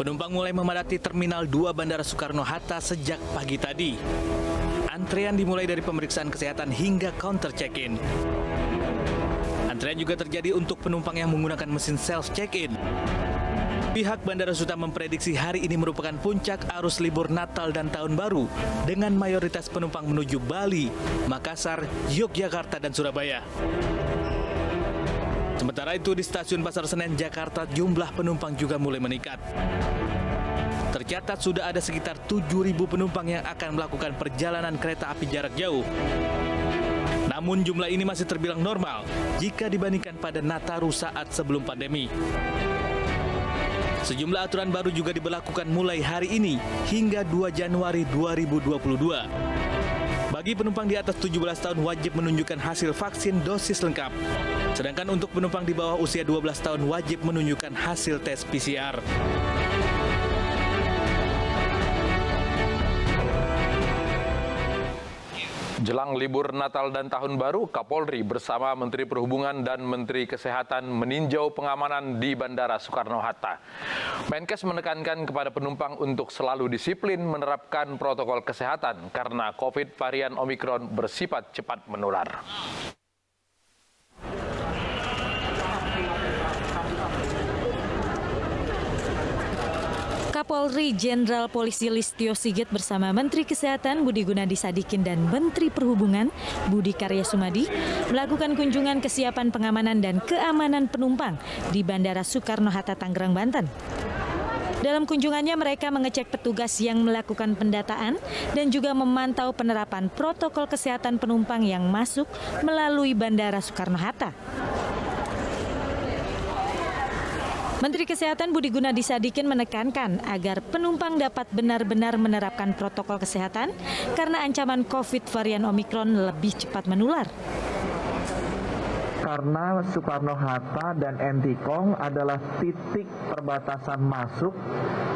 Penumpang mulai memadati Terminal 2 Bandara Soekarno-Hatta sejak pagi tadi. Antrean dimulai dari pemeriksaan kesehatan hingga counter check-in. Antrean juga terjadi untuk penumpang yang menggunakan mesin self-check-in. Pihak Bandara Suta memprediksi hari ini merupakan puncak arus libur Natal dan Tahun Baru dengan mayoritas penumpang menuju Bali, Makassar, Yogyakarta, dan Surabaya. Sementara itu di Stasiun Pasar Senen, Jakarta, jumlah penumpang juga mulai meningkat. Tercatat sudah ada sekitar 7.000 penumpang yang akan melakukan perjalanan kereta api jarak jauh. Namun jumlah ini masih terbilang normal jika dibandingkan pada Nataru saat sebelum pandemi. Sejumlah aturan baru juga diberlakukan mulai hari ini hingga 2 Januari 2022. Bagi penumpang di atas 17 tahun wajib menunjukkan hasil vaksin dosis lengkap. Sedangkan untuk penumpang di bawah usia 12 tahun wajib menunjukkan hasil tes PCR. Jelang libur Natal dan Tahun Baru, Kapolri bersama Menteri Perhubungan dan Menteri Kesehatan meninjau pengamanan di Bandara Soekarno-Hatta. Menkes menekankan kepada penumpang untuk selalu disiplin menerapkan protokol kesehatan karena COVID varian Omikron bersifat cepat menular. Kapolri Jenderal Polisi Listio Sigit bersama Menteri Kesehatan Budi Gunadi Sadikin dan Menteri Perhubungan Budi Karya Sumadi melakukan kunjungan kesiapan pengamanan dan keamanan penumpang di Bandara Soekarno-Hatta, Tangerang, Banten. Dalam kunjungannya mereka mengecek petugas yang melakukan pendataan dan juga memantau penerapan protokol kesehatan penumpang yang masuk melalui Bandara Soekarno-Hatta. Menteri Kesehatan Budi Gunadi Sadikin menekankan agar penumpang dapat benar-benar menerapkan protokol kesehatan karena ancaman COVID varian Omikron lebih cepat menular. Karena Soekarno-Hatta dan Entikong adalah titik perbatasan masuk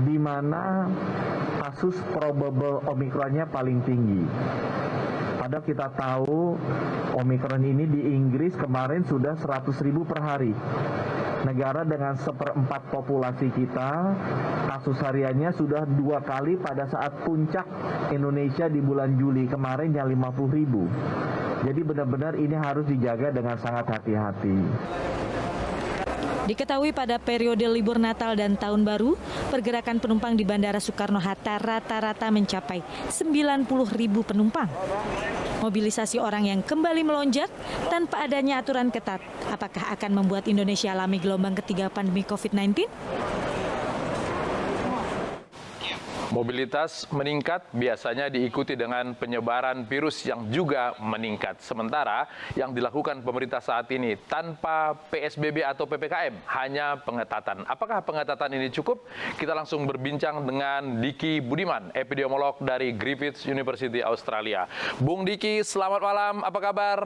di mana kasus probable Omikronnya paling tinggi. Padahal kita tahu Omikron ini di Inggris kemarin sudah 100.000 per hari. Negara dengan 1/4 populasi kita, kasus hariannya sudah 2 kali pada saat puncak Indonesia di bulan Juli kemarin yang 50.000. Jadi benar-benar ini harus dijaga dengan sangat hati-hati. Diketahui pada periode libur Natal dan Tahun Baru, pergerakan penumpang di Bandara Soekarno-Hatta rata-rata mencapai 90.000 penumpang. Mobilisasi orang yang kembali melonjak tanpa adanya aturan ketat. Apakah akan membuat Indonesia alami gelombang ketiga pandemi COVID-19? Mobilitas meningkat biasanya diikuti dengan penyebaran virus yang juga meningkat. Sementara yang dilakukan pemerintah saat ini tanpa PSBB atau PPKM, hanya pengetatan. Apakah pengetatan ini cukup? Kita langsung berbincang dengan Diki Budiman, epidemiolog dari Griffith University Australia. Bung Diki, selamat malam, apa kabar?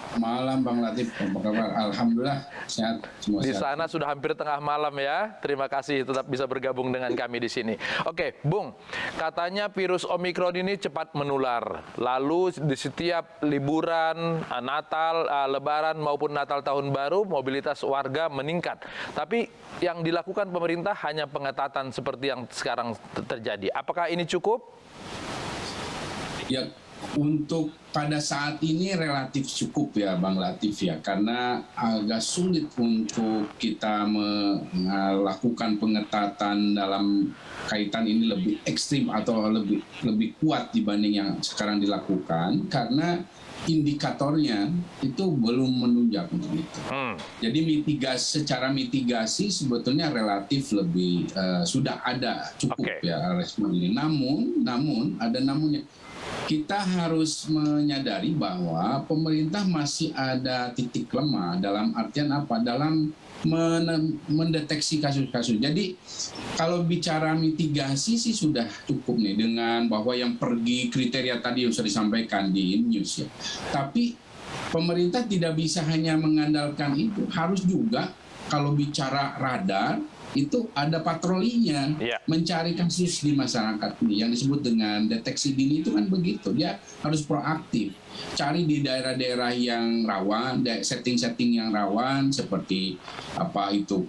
Malam Bang Latif, apa kabar? Alhamdulillah sehat, semua di sehat. sana sudah hampir tengah malam ya. Terima kasih tetap bisa bergabung dengan kami di sini. Oke, Bung, katanya virus Omikron ini cepat menular. Lalu di setiap liburan Natal, Lebaran maupun Natal Tahun Baru, mobilitas warga meningkat. Tapi yang dilakukan pemerintah hanya pengetatan seperti yang sekarang terjadi. Apakah ini cukup? Ya, untuk pada saat ini relatif cukup ya Bang Latif ya, karena agak sulit untuk kita melakukan pengetatan dalam kaitan ini lebih ekstrim atau lebih kuat dibanding yang sekarang dilakukan, karena indikatornya itu belum menunjang untuk itu. Jadi secara mitigasi sebetulnya relatif lebih sudah ada cukup ya respon ini. Namun ada namunnya. Kita harus menyadari bahwa pemerintah masih ada titik lemah dalam artian apa? Dalam mendeteksi kasus-kasus. Jadi kalau bicara mitigasi sih sudah cukup nih dengan bahwa yang pergi kriteria tadi yang sudah disampaikan di news ya. Tapi pemerintah tidak bisa hanya mengandalkan itu, harus juga kalau bicara radar itu ada patrolinya, mencari kasus di masyarakat ini yang disebut dengan deteksi dini. Itu kan begitu, dia harus proaktif. cari di daerah-daerah yang rawan, setting-setting yang rawan seperti apa itu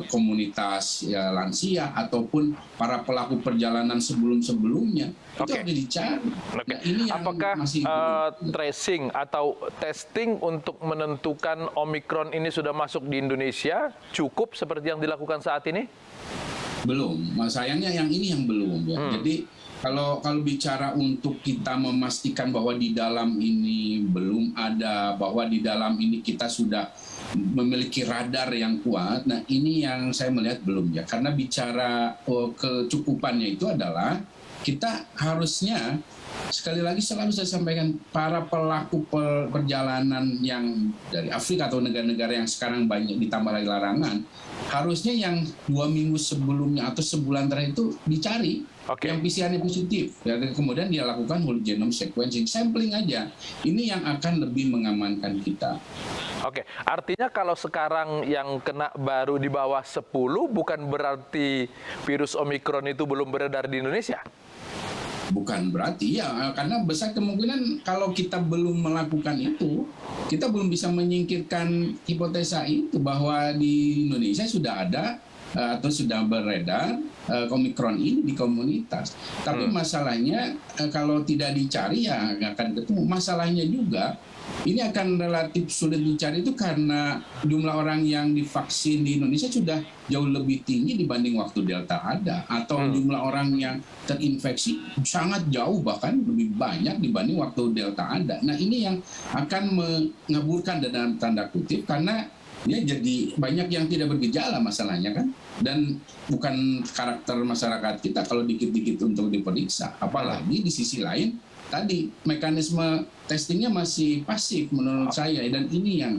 komunitas ya, lansia ataupun para pelaku perjalanan sebelum-sebelumnya. Itu Oke. harus dicari. Oke. Nah, ini yang Apakah masih tracing atau testing untuk menentukan Omikron ini sudah masuk di Indonesia cukup seperti yang dilakukan saat ini? belum. Sayangnya yang ini yang belum ya. Jadi kalau bicara untuk kita memastikan bahwa di dalam ini belum ada, bahwa di dalam ini kita sudah memiliki radar yang kuat, nah ini yang saya melihat belum ya. Karena bicara kecukupannya itu adalah kita harusnya, sekali lagi selalu saya sampaikan, para pelaku perjalanan yang dari Afrika atau negara-negara yang sekarang banyak ditambah lagi larangan, harusnya yang 2 minggu sebelumnya atau sebulan terakhir itu dicari. Oke. Yang PCR-nya positif, dan kemudian dia lakukan whole genome sequencing, sampling aja. Ini yang akan lebih mengamankan kita. Oke, artinya kalau sekarang yang kena baru di bawah 10, bukan berarti virus Omikron itu belum beredar di Indonesia? Bukan berarti ya, karena besar kemungkinan kalau kita belum melakukan itu, kita belum bisa menyingkirkan hipotesa itu bahwa di Indonesia sudah ada atau sudah beredar Omikron ini di komunitas. Tapi masalahnya kalau tidak dicari ya nggak akan ketemu. Masalahnya juga ini akan relatif sulit dicari itu karena jumlah orang yang divaksin di Indonesia sudah jauh lebih tinggi dibanding waktu Delta ada, atau jumlah orang yang terinfeksi sangat jauh, bahkan lebih banyak dibanding waktu Delta ada. Nah ini yang akan mengaburkan dalam tanda kutip, karena ya jadi banyak yang tidak bergejala masalahnya kan, dan bukan karakter masyarakat kita kalau dikit-dikit untuk diperiksa. Apalagi di sisi lain tadi mekanisme testingnya masih pasif menurut saya, dan ini yang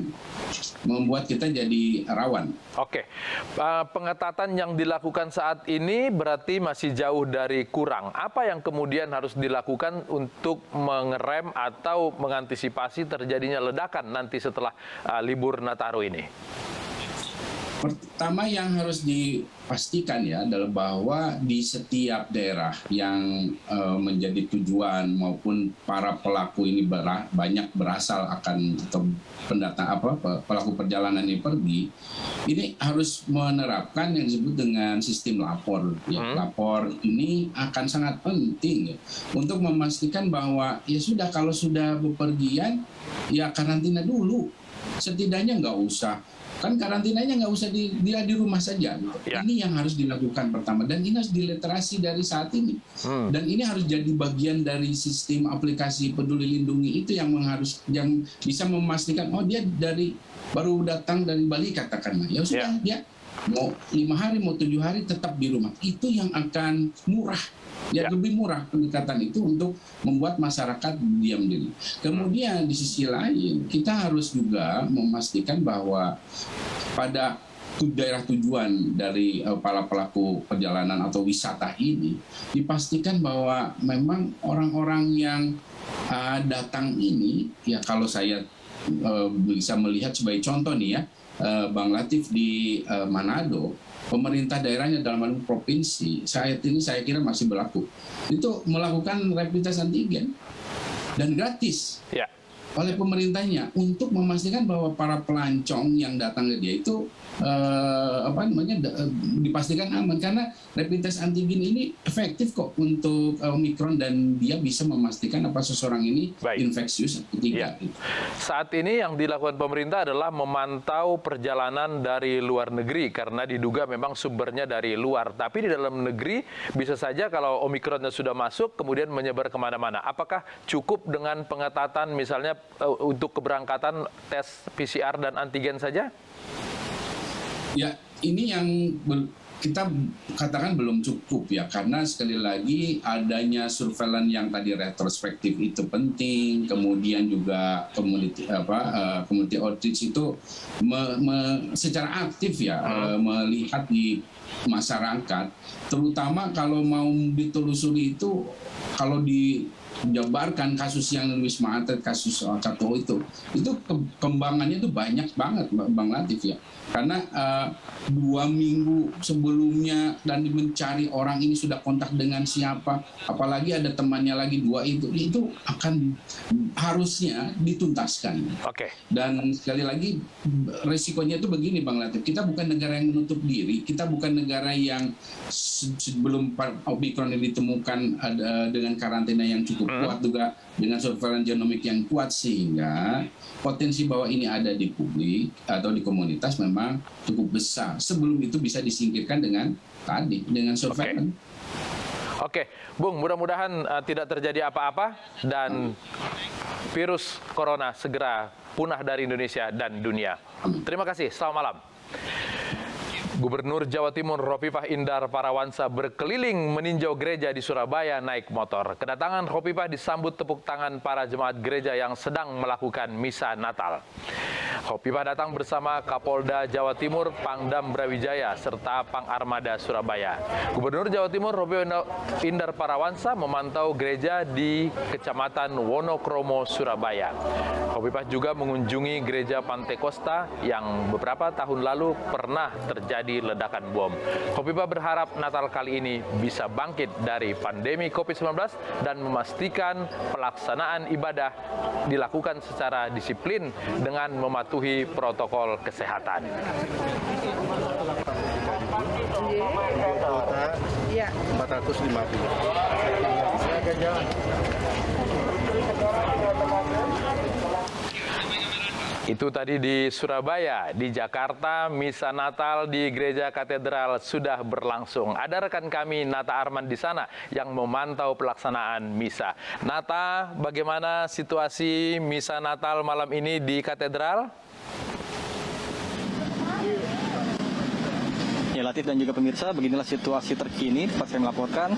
membuat kita jadi rawan. Oke, pengetatan yang dilakukan saat ini berarti masih jauh dari kurang. Apa yang kemudian harus dilakukan untuk mengerem atau mengantisipasi terjadinya ledakan nanti setelah libur Nataru ini? Pertama yang harus dipastikan ya adalah bahwa di setiap daerah yang menjadi tujuan maupun para pelaku ini banyak berasal akan atau pelaku perjalanan yang pergi, ini harus menerapkan yang disebut dengan sistem lapor. Ya, lapor ini akan sangat penting ya, untuk memastikan bahwa ya sudah, kalau sudah bepergian ya karantina dulu, setidaknya nggak usah. Kan karantinanya nggak usah dia di rumah saja. Ya. Ini yang harus dilakukan pertama, dan ini harus diliterasi dari saat ini. Dan ini harus jadi bagian dari sistem aplikasi Peduli Lindungi itu yang bisa memastikan dia baru datang dari Bali katakanlah. Ya sudah, dia mau 5 hari mau 7 hari tetap di rumah. Itu yang akan murah. Lebih murah pendekatan itu untuk membuat masyarakat diam diri. Kemudian di sisi lain kita harus juga memastikan bahwa pada daerah tujuan dari para pelaku perjalanan atau wisata ini dipastikan bahwa memang orang-orang yang datang ini, ya kalau saya bisa melihat sebagai contoh nih ya, Bang Latif di Manado, pemerintah daerahnya dalam hal provinsi saat ini saya kira masih berlaku, itu melakukan rapid test antigen dan gratis oleh pemerintahnya untuk memastikan bahwa para pelancong yang datang ke dia itu dipastikan aman, karena rapid test antigen ini efektif kok untuk Omikron, dan dia bisa memastikan apa seseorang ini infeksius atau tidak. Saat ini yang dilakukan pemerintah adalah memantau perjalanan dari luar negeri karena diduga memang sumbernya dari luar. Tapi di dalam negeri bisa saja kalau Omikronnya sudah masuk kemudian menyebar kemana-mana. Apakah cukup dengan pengetatan misalnya untuk keberangkatan tes PCR dan antigen saja? Ya, ini yang kita katakan belum cukup ya, karena sekali lagi adanya surveillance yang tadi retrospektif itu penting, kemudian juga community outreach itu secara aktif ya melihat di masyarakat, terutama kalau mau ditelusuri itu, kalau di jabarkan kasus yang Wisma Atlet, kasus KTO itu kembangannya itu banyak banget, Bang Latif ya. Karena 2 minggu sebelumnya dan mencari orang ini sudah kontak dengan siapa, apalagi ada temannya lagi 2 itu akan harusnya dituntaskan. Oke. Dan sekali lagi resikonya itu begini Bang Latif, kita bukan negara yang menutup diri, kita bukan negara yang sebelum Omikron ini ditemukan dengan karantina yang cukup kuat juga, dengan surveillance genomik yang kuat, sehingga potensi bahwa ini ada di publik atau di komunitas memang cukup besar. Sebelum itu bisa disingkirkan dengan surveillance. Oke, Bung, mudah-mudahan tidak terjadi apa-apa dan virus corona segera punah dari Indonesia dan dunia. Terima kasih, selamat malam. Gubernur Jawa Timur Hovifah Indar Parawansa berkeliling meninjau gereja di Surabaya naik motor. Kedatangan Hovifah disambut tepuk tangan para jemaat gereja yang sedang melakukan misa Natal. Hovifah datang bersama Kapolda Jawa Timur Pangdam Brawijaya serta Pang Armada Surabaya. Gubernur Jawa Timur Hovifah Indar Parawansa memantau gereja di Kecamatan Wonokromo, Surabaya. Hovifah juga mengunjungi gereja Pantekosta yang beberapa tahun lalu pernah terjadi ledakan bom. Hovifah berharap Natal kali ini bisa bangkit dari pandemi COVID-19 dan memastikan pelaksanaan ibadah dilakukan secara disiplin dengan mematuhi protokol kesehatan. Iya. 450. Itu tadi di Surabaya. Di Jakarta, misa Natal di Gereja Katedral sudah berlangsung. Ada rekan kami Nata Arman di sana yang memantau pelaksanaan misa. Nata, bagaimana situasi misa Natal malam ini di Katedral? Ya, Latif dan juga pemirsa, beginilah situasi terkini tempat saya melaporkan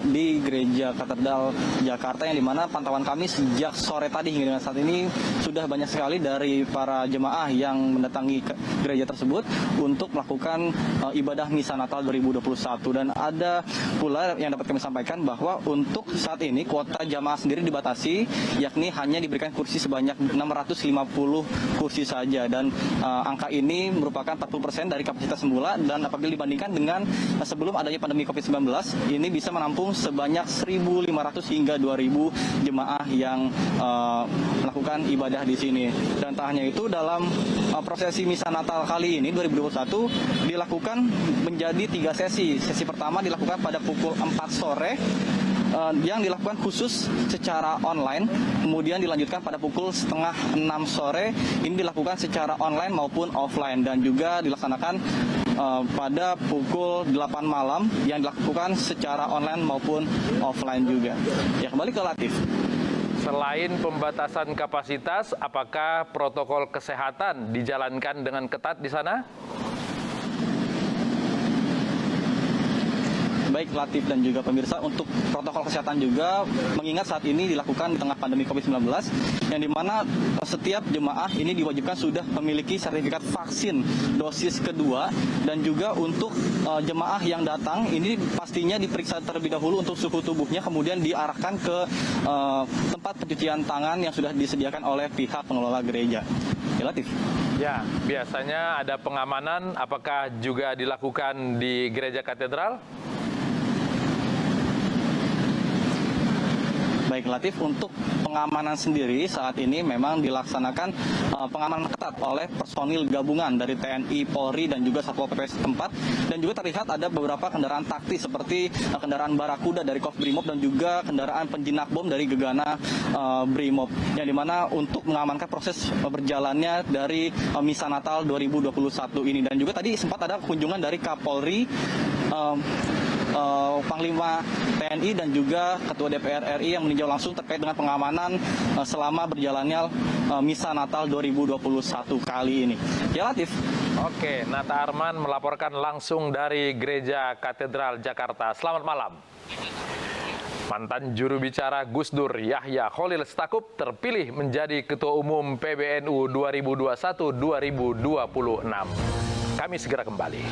di Gereja Katedral Jakarta, yang dimana pantauan kami sejak sore tadi hingga dengan saat ini sudah banyak sekali dari para jemaah yang mendatangi gereja tersebut untuk melakukan ibadah misa Natal 2021. Dan ada pula yang dapat kami sampaikan bahwa untuk saat ini kuota jemaah sendiri dibatasi, yakni hanya diberikan kursi sebanyak 650 kursi saja, dan angka ini merupakan 40% dari kapasitas semula. Dan apabila dibandingkan dengan sebelum adanya pandemi COVID-19, ini bisa menampung sebanyak 1.500 hingga 2.000 jemaah yang melakukan ibadah di sini. Dan tak hanya itu, dalam prosesi misa Natal kali ini 2021 dilakukan menjadi 3 sesi. Sesi pertama dilakukan pada pukul 4 sore yang dilakukan khusus secara online, kemudian dilanjutkan pada pukul 5:30 sore. Ini dilakukan secara online maupun offline, dan juga dilaksanakan pada pukul 8 malam yang dilakukan secara online maupun offline juga. Ya, kembali ke Latif. Selain pembatasan kapasitas, apakah protokol kesehatan dijalankan dengan ketat di sana? Baik Latif dan juga pemirsa, untuk protokol kesehatan juga mengingat saat ini dilakukan di tengah pandemi COVID-19, yang dimana setiap jemaah ini diwajibkan sudah memiliki sertifikat vaksin dosis kedua, dan juga untuk jemaah yang datang ini pastinya diperiksa terlebih dahulu untuk suhu tubuhnya, kemudian diarahkan ke tempat pencucian tangan yang sudah disediakan oleh pihak pengelola gereja. Ya, Latif. Ya, biasanya ada pengamanan, apakah juga dilakukan di Gereja Katedral? Baik Latif, untuk pengamanan sendiri saat ini memang dilaksanakan pengamanan ketat oleh personil gabungan dari TNI, Polri, dan juga Satpol PP setempat. Dan juga terlihat ada beberapa kendaraan taktis seperti kendaraan Barakuda dari Kof Brimob dan juga kendaraan penjinak bom dari Gegana Brimob. Yang dimana untuk mengamankan proses berjalannya dari misa Natal 2021 ini. Dan juga tadi sempat ada kunjungan dari Kapolri, Panglima TNI, dan juga Ketua DPR RI yang meninjau langsung terkait dengan pengamanan selama berjalannya misa Natal 2021 kali ini. Ya, Latif. Oke, Nata Arman melaporkan langsung dari Gereja Katedral Jakarta. Selamat malam. Mantan juru bicara Gus Dur Yahya Khalil Stakuf terpilih menjadi Ketua Umum PBNU 2021-2026. Kami segera kembali.